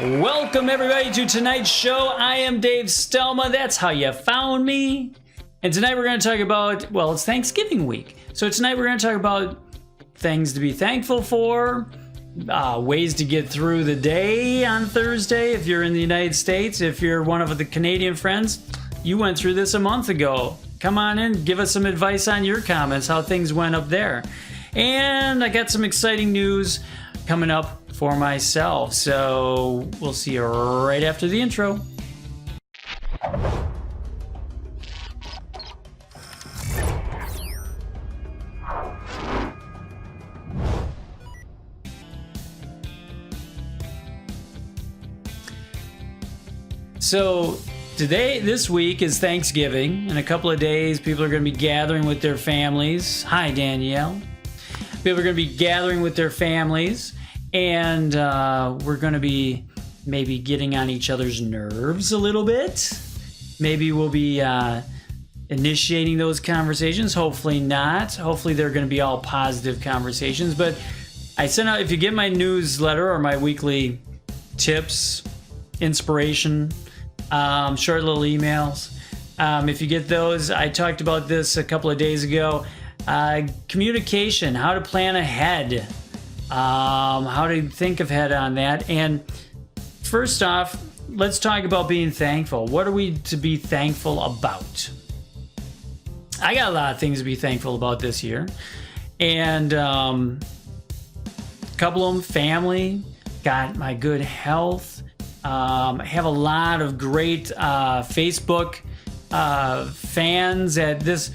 Welcome everybody to tonight's show. I am Dave Stelma. That's how you found me. And tonight we're going to talk about, well, it's Thanksgiving week. So tonight we're going to talk about things to be thankful for, ways to get through the day on Thursday if you're in the United States. If you're one of the Canadian friends, you went through this a month ago. Come on in, give us some advice on your comments, how things went up there. And I got some exciting news coming up for myself. So we'll see you right after the intro. So this week is Thanksgiving. In a couple of days, people are going to be gathering with their families. Hi, Danielle. People are going to be gathering with their families. And we're going to be maybe getting on each other's nerves a little bit. Maybe we'll be initiating those conversations. Hopefully not. Hopefully they're going to be all positive conversations. But I sent out, if you get my newsletter or my weekly tips, inspiration, short little emails, if you get those, I talked about this a couple of days ago. Communication, how to plan ahead. How to think ahead on that. And first off, let's talk about being thankful. What are we to be thankful about? I got a lot of things to be thankful about this year. And a couple of them, family, got my good health. I have a lot of great Facebook fans at this.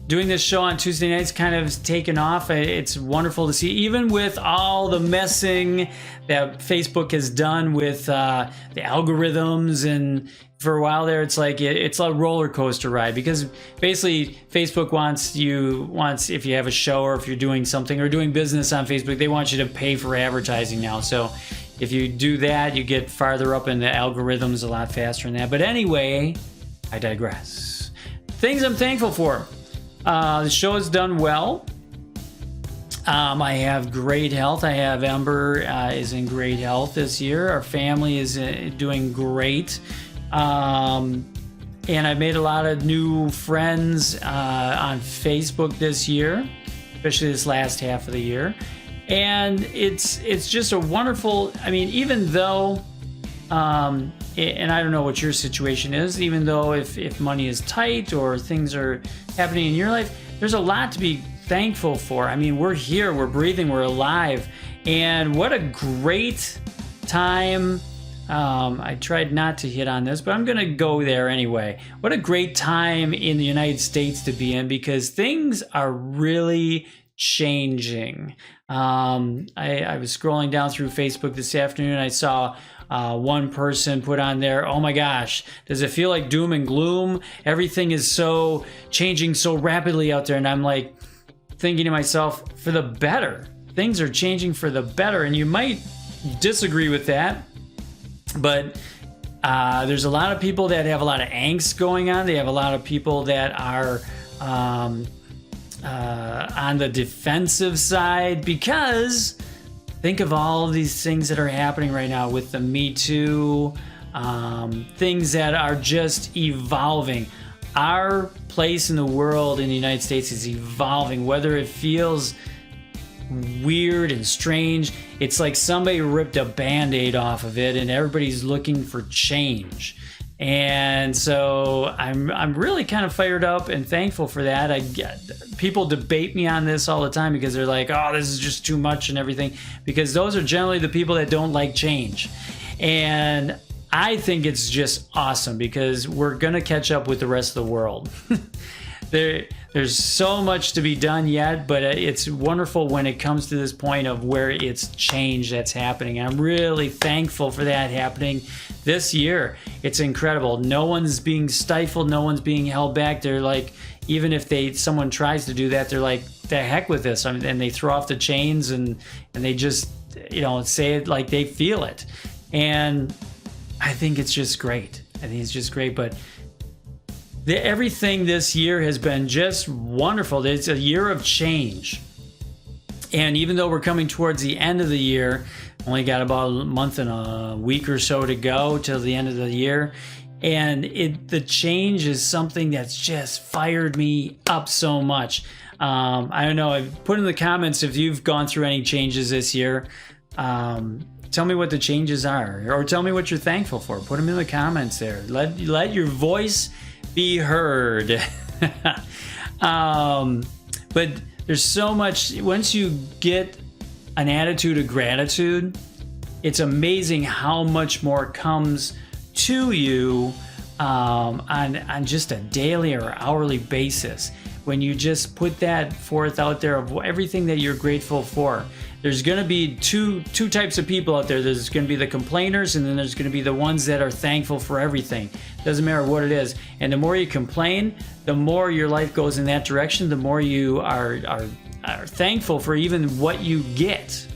Doing this show on Tuesday nights kind of taken off. It's wonderful to see, even with all the messing that Facebook has done with the algorithms. And for a while there, it's like it's a roller coaster ride, because basically Facebook wants if you have a show or if you're doing something or doing business on Facebook, they want you to pay for advertising now. So if you do that, you get farther up in the algorithms a lot faster than that. But anyway, I digress. Things I'm thankful for. The show has done well. I have great health. I have Ember is in great health this year. Our family is doing great. And I've made a lot of new friends on Facebook this year, especially this last half of the year. And it's just a wonderful, I mean, even though, and I don't know what your situation is, even though if money is tight or things are happening in your life, there's a lot to be thankful for. I mean, we're here, we're breathing, we're alive. And what a great time. I tried not to hit on this, but I'm going to go there anyway. What a great time in the United States to be in, because things are really changing. I was scrolling down through Facebook this afternoon. I saw one person put on there, oh my gosh, does it feel like doom and gloom? Everything is so changing so rapidly out there. And I'm like thinking to myself, for the better. Things are changing for the better. And you might disagree with that, but there's a lot of people that have a lot of angst going on. They have a lot of people that are on the defensive side, because think of all of these things that are happening right now with the Me Too, things that are just evolving. Our place in the world in the United States is evolving, whether it feels weird and strange. It's like somebody ripped a Band-Aid off of it and everybody's looking for change. And so I'm really kind of fired up and thankful for that. People debate me on this all the time because they're like, oh, this is just too much and everything, because those are generally the people that don't like change. And I think it's just awesome, because we're going to catch up with the rest of the world. There's so much to be done yet, but it's wonderful when it comes to this point of where it's change that's happening. I'm really thankful for that happening this year. It's incredible. No one's being stifled. No one's being held back. They're like, even if someone tries to do that, they're like, the heck with this. And they throw off the chains and they just, say it like they feel it. And I think it's just great. But everything this year has been just wonderful. It's a year of change. And even though we're coming towards the end of the year, Only got about a month and a week or so to go till the end of the year. And the change is something that's just fired me up so much. I don't know. Put in the comments if you've gone through any changes this year. Tell me what the changes are, or tell me what you're thankful for. Put them in the comments there. Let your voice be heard. But there's so much. Once you get an attitude of gratitude, it's amazing how much more comes to you on just a daily or hourly basis. When you just put that forth out there of everything that you're grateful for. There's going to be two types of people out there. There's going to be the complainers, and then there's going to be the ones that are thankful for everything. Doesn't matter what it is. And the more you complain, the more your life goes in that direction, the more you are thankful for even what you get.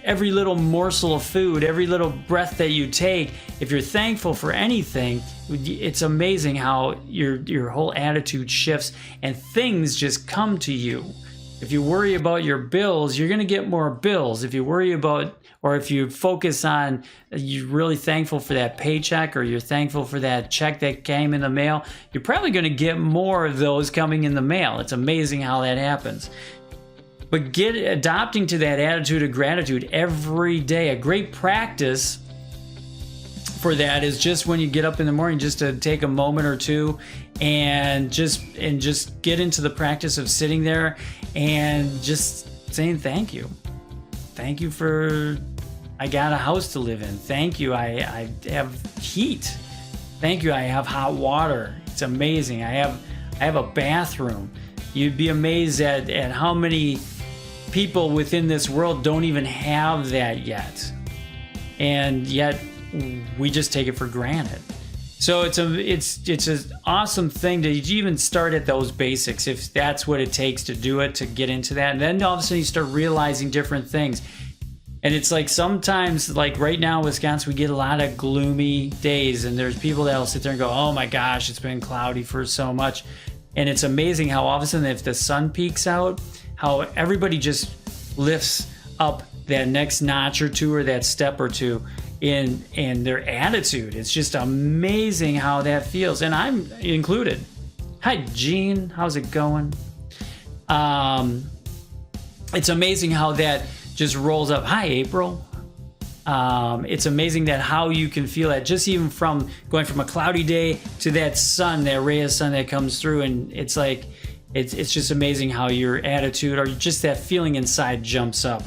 Every little morsel of food, every little breath that you take, if you're thankful for anything, it's amazing how your whole attitude shifts and things just come to you. If you worry about your bills, you're going to get more bills. If you worry about, or if you focus on, you're really thankful for that paycheck, or you're thankful for that check that came in the mail, you're probably going to get more of those coming in the mail. It's amazing how that happens. But adopting to that attitude of gratitude every day. A great practice for that is just when you get up in the morning, just to take a moment or two and just get into the practice of sitting there and just saying thank you. Thank you for, I got a house to live in. Thank you, I have heat. Thank you, I have hot water. It's amazing. I have a bathroom. You'd be amazed at how many people within this world don't even have that yet. And yet we just take it for granted. So it's an awesome thing to even start at those basics, if that's what it takes to do it, to get into that. And then all of a sudden you start realizing different things. And it's like sometimes, like right now in Wisconsin, we get a lot of gloomy days, and there's people that'll sit there and go, oh my gosh, it's been cloudy for so much. And it's amazing how all of a sudden, if the sun peeks out, how everybody just lifts up that next notch or two, or that step or two in their attitude. It's just amazing how that feels, and I'm included. Hi, Jean. How's it going? It's amazing how that just rolls up. Hi, April. It's amazing that how you can feel that just even from going from a cloudy day to that sun, that ray of sun that comes through, and it's like it's just amazing how your attitude or just that feeling inside jumps up.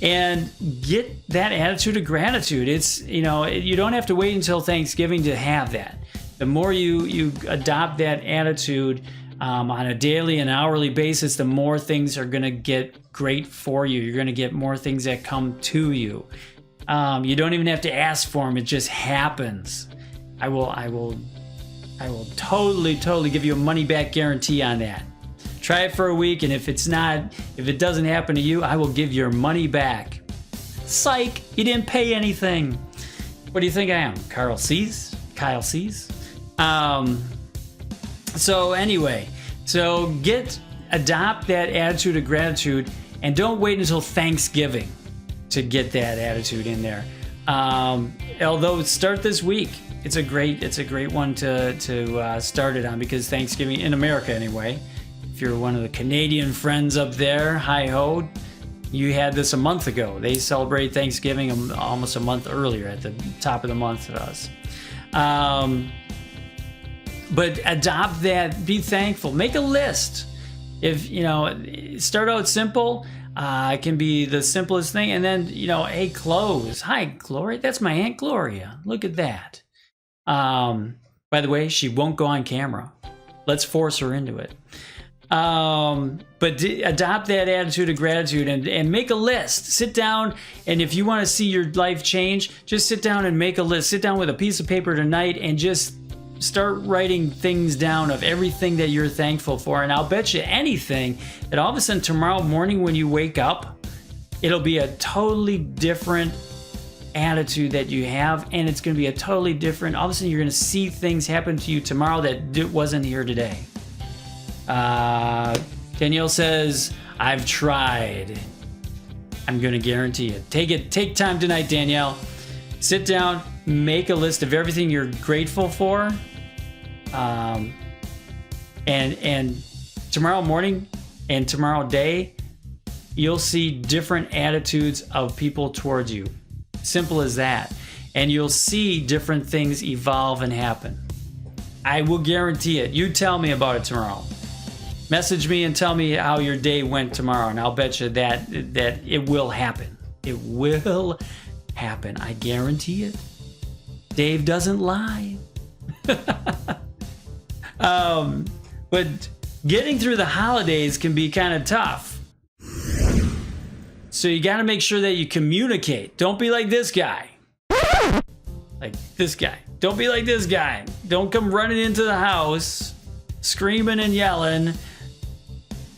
And get that attitude of gratitude. It's, you don't have to wait until Thanksgiving to have that. The more you adopt that attitude on a daily and hourly basis, the more things are going to get great for you. You're going to get more things that come to you. You don't even have to ask for them. It just happens. I will totally give you a money back guarantee on that. Try it for a week, and if it doesn't happen to you, I will give your money back. Psych, you didn't pay anything. What do you think I am? Kyle C's? So anyway, adopt that attitude of gratitude, and don't wait until Thanksgiving to get that attitude in there. Although start this week. It's a great one to start it on, because Thanksgiving, in America anyway, if you're one of the Canadian friends up there, hi-ho, you had this a month ago. They celebrate Thanksgiving almost a month earlier, at the top of the month to us. But adopt that, be thankful, make a list. If, start out simple, it can be the simplest thing. And then, hey, clothes. Hi, Gloria. That's my Aunt Gloria. Look at that. By the way, she won't go on camera. Let's force her into it. But adopt that attitude of gratitude and make a list. Sit down, and if you want to see your life change, just sit down and make a list. Sit down with a piece of paper tonight and just start writing things down of everything that you're thankful for. And I'll bet you anything that all of a sudden tomorrow morning when you wake up, it'll be a totally different attitude that you have, and it's going to be a totally different, all of a sudden you're going to see things happen to you tomorrow that wasn't here today. Danielle says, I've tried. I'm going to guarantee it. Take time tonight, Danielle. Sit down, make a list of everything you're grateful for. And tomorrow morning and tomorrow day, you'll see different attitudes of people towards you. Simple as that. And you'll see different things evolve and happen. I will guarantee it. You tell me about it tomorrow. Message me and tell me how your day went tomorrow, and I'll bet you that it will happen. It will happen. I guarantee it. Dave doesn't lie. But getting through the holidays can be kind of tough. So you got to make sure that you communicate. Don't be like this guy. Like this guy. Don't be like this guy. Don't come running into the house, screaming and yelling.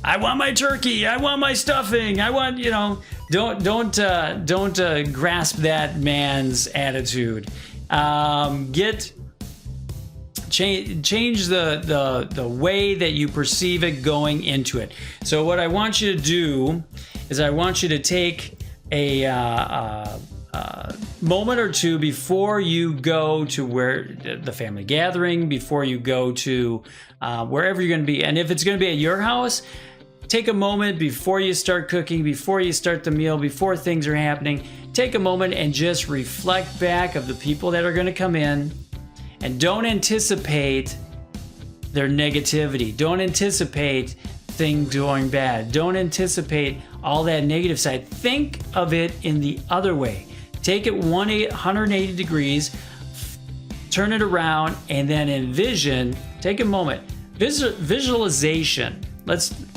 I want my turkey. I want my stuffing. I want, don't grasp that man's attitude. Change the way that you perceive it going into it. So what I want you to do is I want you to take a moment or two before you go to where the family gathering, before you go to wherever you're going to be. And if it's going to be at your house, take a moment before you start cooking, before you start the meal, before things are happening. Take a moment and just reflect back of the people that are going to come in, and don't anticipate their negativity. Don't anticipate things going bad. Don't anticipate all that negative side. Think of it in the other way. Take it 180 degrees, turn it around, and then envision. Take a moment. Visualization.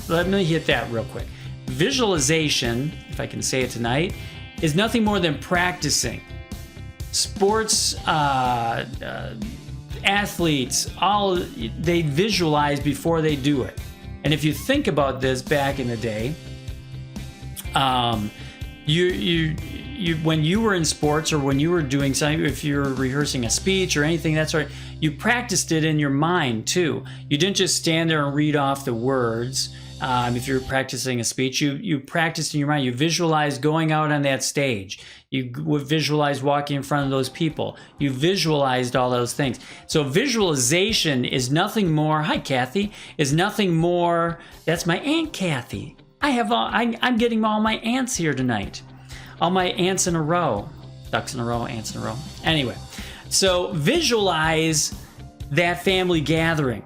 Let me hit that real quick. Visualization, if I can say it tonight, is nothing more than practicing. Sports athletes, they visualize before they do it. And if you think about this back in the day, when you were in sports or when you were doing something, if you were rehearsing a speech or anything that sort, you practiced it in your mind too. You didn't just stand there and read off the words. If you're practicing a speech, you practiced in your mind. You visualized going out on that stage. You would visualize walking in front of those people. You visualized all those things. So visualization is nothing more. Hi, Kathy. Is nothing more. That's my Aunt Kathy. I'm getting all my aunts here tonight. All my aunts in a row. Ducks in a row, ants in a row. Anyway, so visualize that family gathering.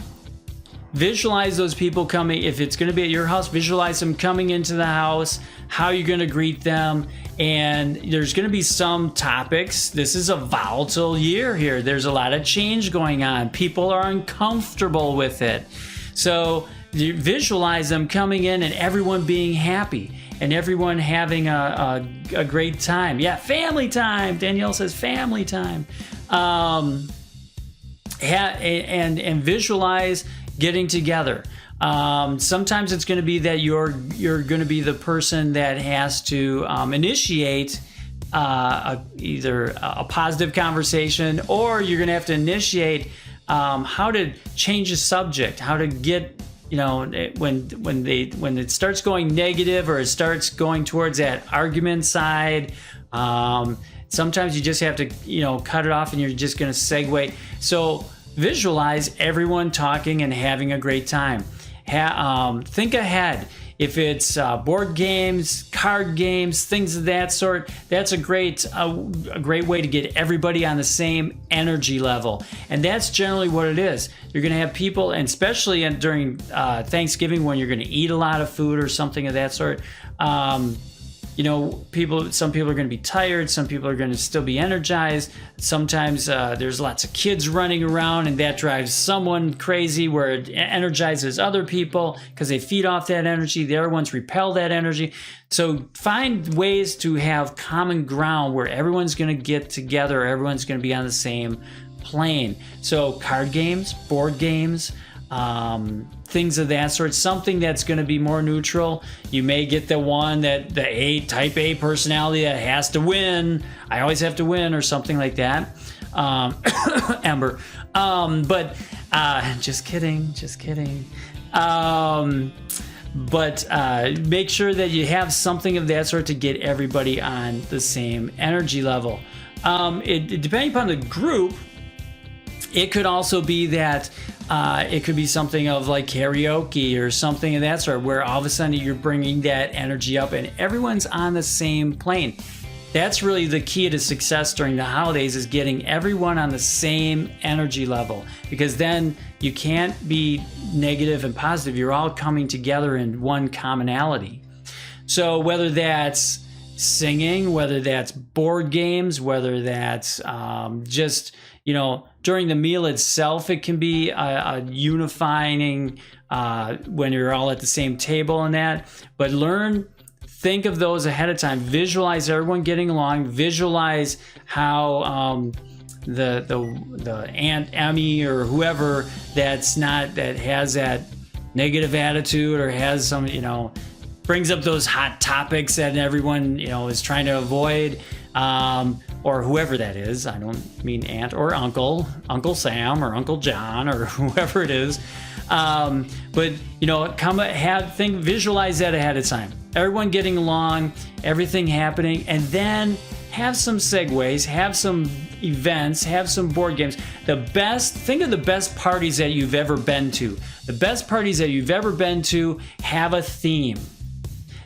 Visualize those people coming. If it's going to be at your house, visualize them coming into the house, how you're going to greet them. And there's going to be some topics. This is a volatile year here. There's a lot of change going on. People are uncomfortable with it. So you visualize them coming in and everyone being happy and everyone having a great time. Yeah, family time. Danielle says family time. And visualize getting together. Sometimes it's going to be that you're going to be the person that has to initiate either a positive conversation, or you're going to have to initiate how to change a subject, how to get, when it starts going negative or it starts going towards that argument side. Sometimes you just have to, cut it off and you're just going to segue. So visualize everyone talking and having a great time. Think ahead. If it's board games, card games, things of that sort, that's a great way to get everybody on the same energy level. And that's generally what it is. You're going to have people, and especially during Thanksgiving when you're going to eat a lot of food or something of that sort. Some people are going to be tired. Some people are going to still be energized. Sometimes there's lots of kids running around, and that drives someone crazy, where it energizes other people because they feed off that energy. The other ones repel that energy. So find ways to have common ground where everyone's going to get together. Everyone's going to be on the same plane. So card games, board games, things of that sort, something that's going to be more neutral. You may get the one that the type A personality that has to win. I always have to win, or something like that. Amber. But just kidding. But make sure that you have something of that sort to get everybody on the same energy level. Depending upon the group, it could also be that it could be something of like karaoke or something of that sort, where all of a sudden you're bringing that energy up and everyone's on the same plane. That's really the key to success during the holidays, is getting everyone on the same energy level, because then you can't be negative and positive. You're all coming together in one commonality. So whether that's singing, whether that's board games, whether that's just, during the meal itself, it can be a unifying when you're all at the same table and that. But think of those ahead of time. Visualize everyone getting along. Visualize how the Aunt Emmy or whoever that has that negative attitude or has some, brings up those hot topics that everyone, is trying to avoid, or whoever that is. I don't mean aunt or Uncle Sam or Uncle John or whoever it is. But visualize that ahead of time. Everyone getting along, everything happening, and then have some segues, have some events, have some board games. Think of the best parties that you've ever been to. The best parties that you've ever been to have a theme.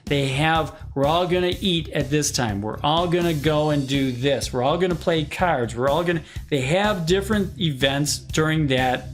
We're all going to eat at this time. We're all going to go and do this. We're all going to play cards. They have different events during that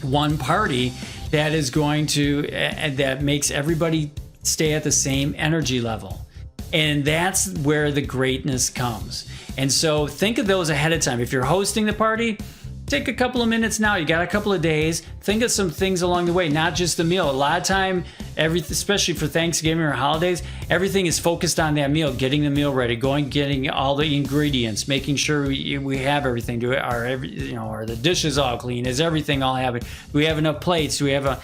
one party that is that makes everybody stay at the same energy level. And that's where the greatness comes. And so think of those ahead of time. If you're hosting the party, take a couple of minutes now. You got a couple of days. Think of some things along the way, not just the meal. A lot of time, especially for Thanksgiving or holidays, everything is focused on that meal, getting the meal ready, getting all the ingredients, making sure we have everything. Are the dishes all clean? Is everything all happening? Do we have enough plates? Do we have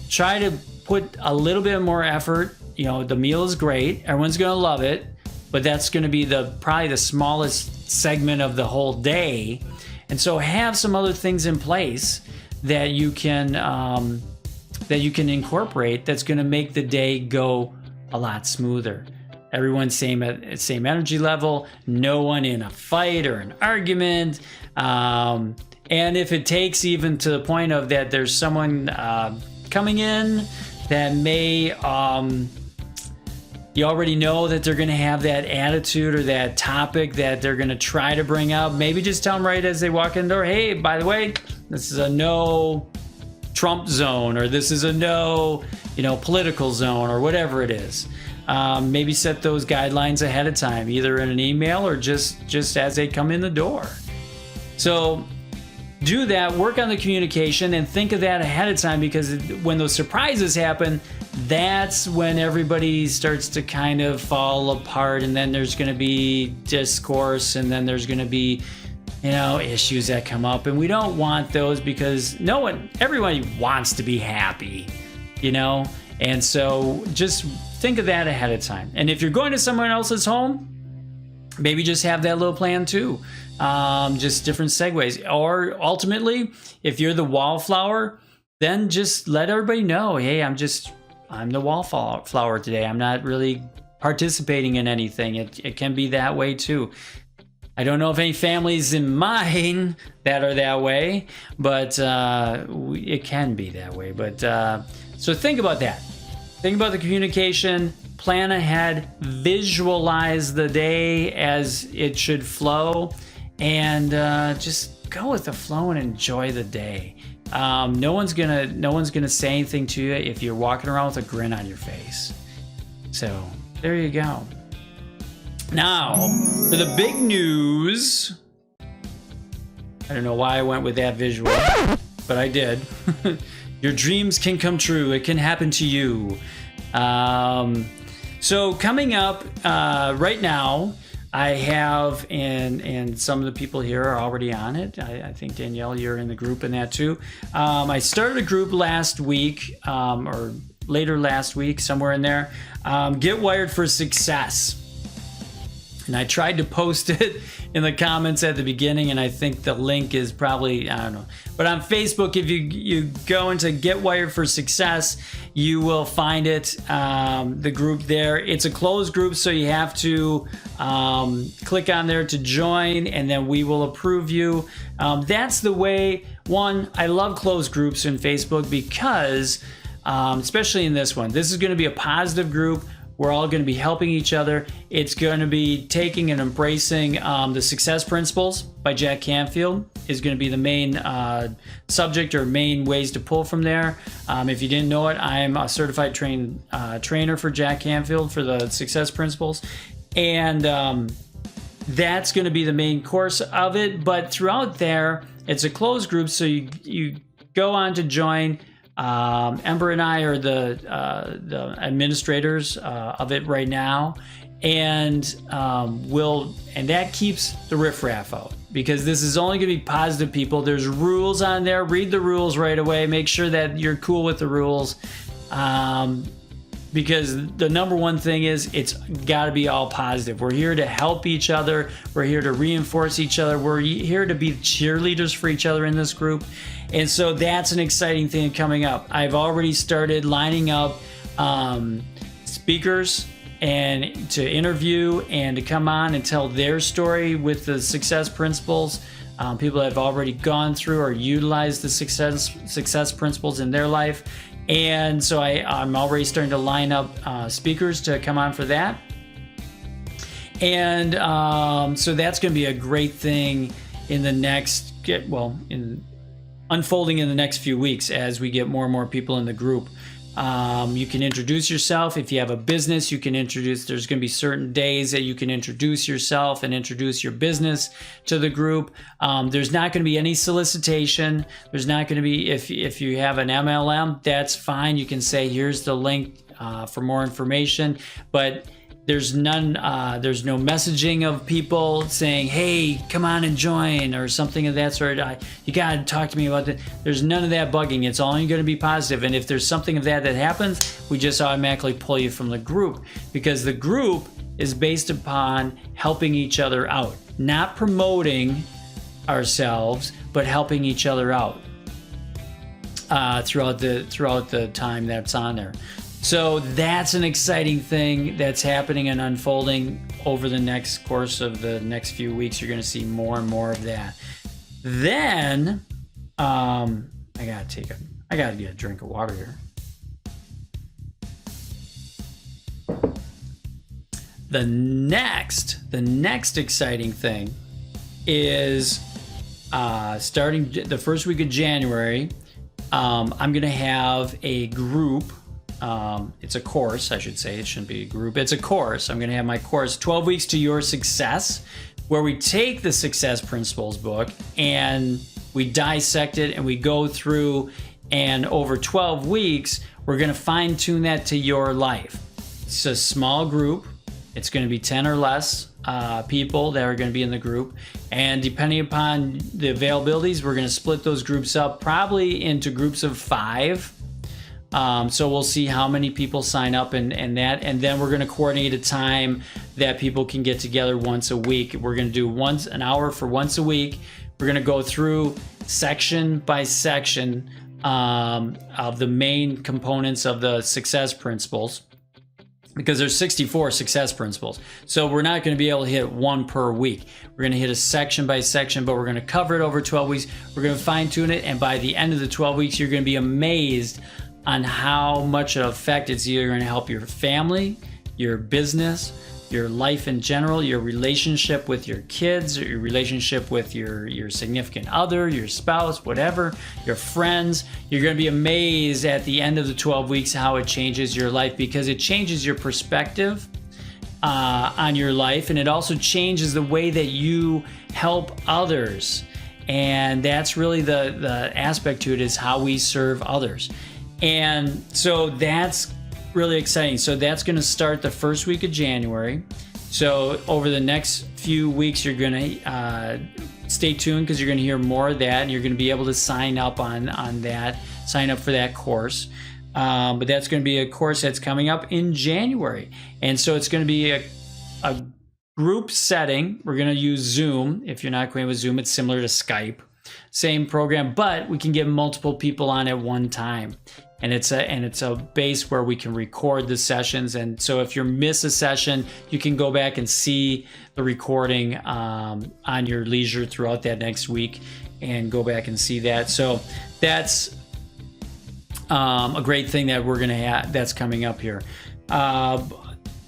try to put a little bit more effort. The meal is great. Everyone's going to love it, but that's going to be probably the smallest segment of the whole day. And so have some other things in place that you can incorporate that's going to make the day go a lot smoother. Everyone's same energy level, no one in a fight or an argument. And if it takes even to the point of that there's someone coming in that may you already know that they're going to have that attitude or that topic that they're going to try to bring up. Maybe just tell them right as they walk in the door, hey, by the way, this is a no Trump zone, or this is a no, political zone, or whatever it is. Maybe set those guidelines ahead of time, either in an email or just as they come in the door. So do that, work on the communication, and think of that ahead of time, because when those surprises happen, that's when everybody starts to kind of fall apart, and then there's going to be discourse, and then there's going to be, issues that come up, and we don't want those, because everybody wants to be happy, and so just think of that ahead of time. And if you're going to someone else's home, maybe just have that little plan too. Just different segues. Or ultimately, if you're the wallflower, then just let everybody know, hey, I'm the wallflower today. I'm not really participating in anything. It can be that way too. I don't know of any families in mine that are that way, but it can be that way. But so think about that. Think about the communication. Plan ahead. Visualize the day as it should flow, and just go with the flow and enjoy the day. No one's gonna say anything to you if you're walking around with a grin on your face. So there you go. Now for the big news. I don't know why I went with that visual, but I did. Your dreams can come true. It can happen to you. So coming up right now, I have, and some of the people here are already on it. I think, Danielle, you're in the group in that too. I started a group last week, or later last week, somewhere in there. Get Wired for Success. And I tried to post it in the comments at the beginning, and I think the link is probably, I don't know. But on Facebook, if you go into Get Wired for Success, you will find it, the group there. It's a closed group, so you have to click on there to join, and then we will approve you. That's the way. One, I love closed groups in Facebook because, especially in this one, this is going to be a positive group. We're all going to be helping each other. It's going to be taking and embracing the Success Principles by Jack Canfield is going to be the main subject or main ways to pull from there. If you didn't know it, I'm a certified trainer for Jack Canfield for the Success Principles. And that's going to be the main course of it. But throughout there, it's a closed group, so you go on to join. Ember and I are the administrators of it right now, and that keeps the riffraff out, because this is only going to be positive people. There's rules on there. Read the rules right away. Make sure that you're cool with the rules, because the number one thing is it's got to be all positive. We're here to help each other. We're here to reinforce each other. We're here to be cheerleaders for each other in this group. And so that's an exciting thing coming up. I've already started lining up speakers and to interview and to come on and tell their story with the Success Principles. People that have already gone through or utilized the success principles in their life. And so I'm already starting to line up speakers to come on for that. And so that's going to be a great thing in the next, unfolding in the next few weeks as we get more and more people in the group. You can introduce yourself. If you have a business, you can introduce. There's going to be certain days that you can introduce yourself and introduce your business to the group. There's not going to be any solicitation. There's not going to be, if you have an MLM, that's fine. You can say, here's the link for more information. But there's none. There's no messaging of people saying, "Hey, come on and join" or something of that sort. You gotta talk to me about that. There's none of that bugging. It's only going to be positive. And if there's something of that happens, we just automatically pull you from the group, because the group is based upon helping each other out, not promoting ourselves, but helping each other out throughout the time that's on there. So that's an exciting thing that's happening and unfolding over the next course of the next few weeks. You're going to see more and more of that. Then, I gotta get a drink of water here. The next exciting thing is starting the first week of January. I'm going to have a group. It's a course, I should say. It shouldn't be a group. It's a course. I'm going to have my course, 12 Weeks to Your Success, where we take the Success Principles book and we dissect it and we go through, and over 12 weeks, we're going to fine tune that to your life. It's a small group. It's going to be 10 or less people that are going to be in the group. And depending upon the availabilities, we're going to split those groups up probably into groups of 5. So we'll see how many people sign up and then we're going to coordinate a time that people can get together once a week. We're going to do an hour for once a week. We're going to go through section by section of the main components of the Success Principles, because there's 64 Success Principles. So we're not going to be able to hit one per week. We're going to hit a section by section, but we're going to cover it over 12 weeks. We're going to fine tune it. And by the end of the 12 weeks, you're going to be amazed on how much effect it's either going to help your family, your business, your life in general, your relationship with your kids, or your relationship with your significant other, your spouse, whatever, your friends. You're going to be amazed at the end of the 12 weeks how it changes your life, because it changes your perspective on your life, and it also changes the way that you help others. And that's really the aspect to it, is how we serve others. And so that's really exciting. So that's going to start the first week of January. So over the next few weeks, you're going to stay tuned, because you're going to hear more of that, and you're going to be able to sign up on that, sign up for that course. But that's going to be a course that's coming up in January. And so it's going to be a group setting. We're going to use Zoom. If you're not acquainted with Zoom, it's similar to Skype. Same program, but we can get multiple people on at one time. And it's a base where we can record the sessions. And so if you miss a session, you can go back and see the recording on your leisure throughout that next week and go back and see that. So that's a great thing that we're going to have that's coming up here.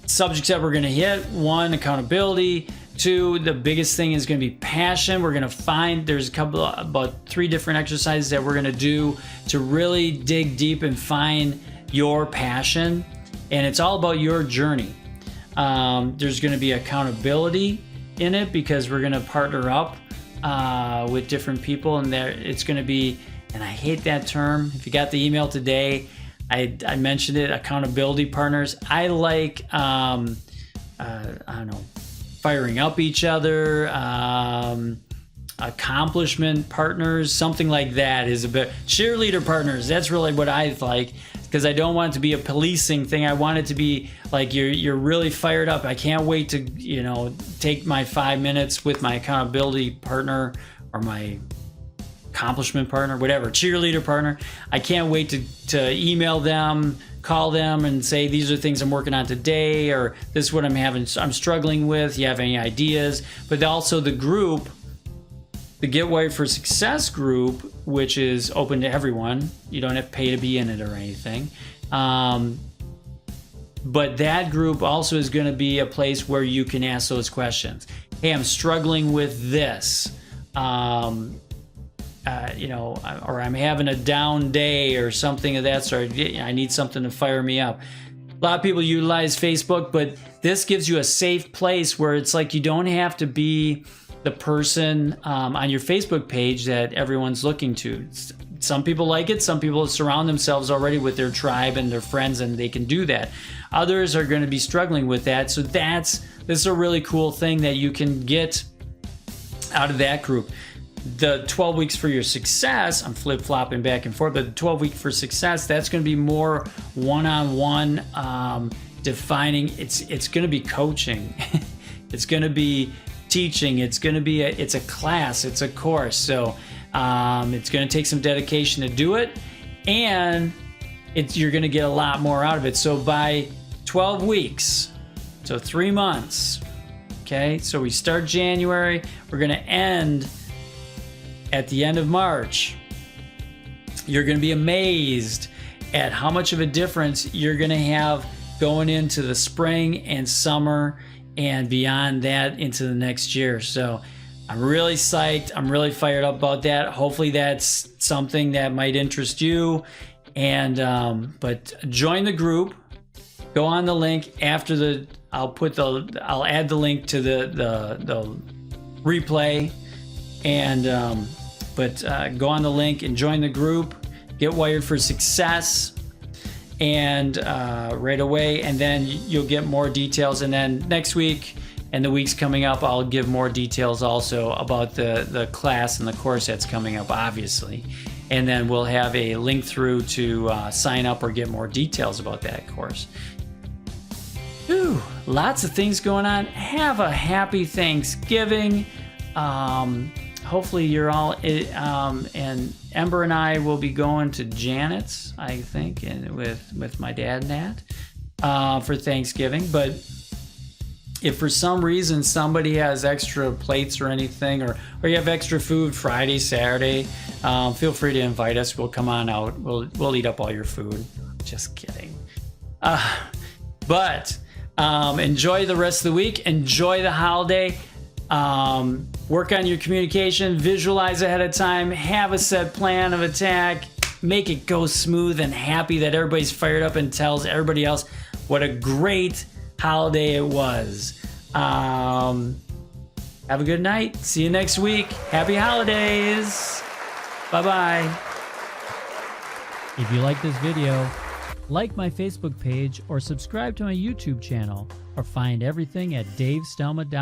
Subjects that we're going to hit: 1, accountability. 2, the biggest thing is going to be passion. We're going to find there's about 3 different exercises that we're going to do to really dig deep and find your passion. And it's all about your journey. There's going to be accountability in it because we're going to partner up with different people, and it's going to be, and I hate that term. If you got the email today, I mentioned it, accountability partners. I like, I don't know, firing up each other, accomplishment partners, something like that is a bit. Cheerleader partners, that's really what I like, because I don't want it to be a policing thing. I want it to be like you're really fired up. I can't wait to, take my 5 minutes with my accountability partner or my accomplishment partner, whatever, cheerleader partner. I can't wait to email them, call them and say, these are things I'm working on today, or this is what I'm struggling with. You have any ideas? But also the group, the Get Wired for Success group, which is open to everyone. You don't have to pay to be in it or anything. But that group also is going to be a place where you can ask those questions. Hey, I'm struggling with this. Or I'm having a down day or something of that sort. I need something to fire me up. A lot of people utilize Facebook, but this gives you a safe place where it's like you don't have to be the person on your Facebook page that everyone's looking to. Some people like it. Some people surround themselves already with their tribe and their friends, and they can do that. Others are going to be struggling with that. So this is a really cool thing that you can get out of that group. The 12 weeks for your success, I'm flip-flopping back and forth, but the 12 week for success, that's going to be more one-on-one defining. It's going to be coaching. It's going to be teaching. It's going to be it's a class. It's a course. So it's going to take some dedication to do it, and you're going to get a lot more out of it. So by 12 weeks, so 3 months, okay? So we start January. We're going to end at the end of March. You're going to be amazed at how much of a difference you're going to have going into the spring and summer and beyond that into the next year. So I'm really psyched. I'm really fired up about that. Hopefully that's something that might interest you. And but join the group. Go on the link after I'll add the link to the replay. And go on the link and join the group. Get Wired for Success, and right away, and then you'll get more details. And then next week and the weeks coming up, I'll give more details also about the class and the course that's coming up, obviously. And then we'll have a link through to sign up or get more details about that course. Ooh, lots of things going on. Have a happy Thanksgiving. Hopefully you're all, and Ember and I will be going to Janet's, I think, and with my dad and that for Thanksgiving. But if for some reason somebody has extra plates or anything, or you have extra food Friday, Saturday, feel free to invite us. We'll come on out. We'll eat up all your food. Just kidding. But enjoy the rest of the week. Enjoy the holiday. Work on your communication, visualize ahead of time, have a set plan of attack, make it go smooth and happy that everybody's fired up and tells everybody else what a great holiday it was. Have a good night. See you next week. Happy holidays. Bye-bye. If you like this video, like my Facebook page or subscribe to my YouTube channel, or find everything at davestelma.com.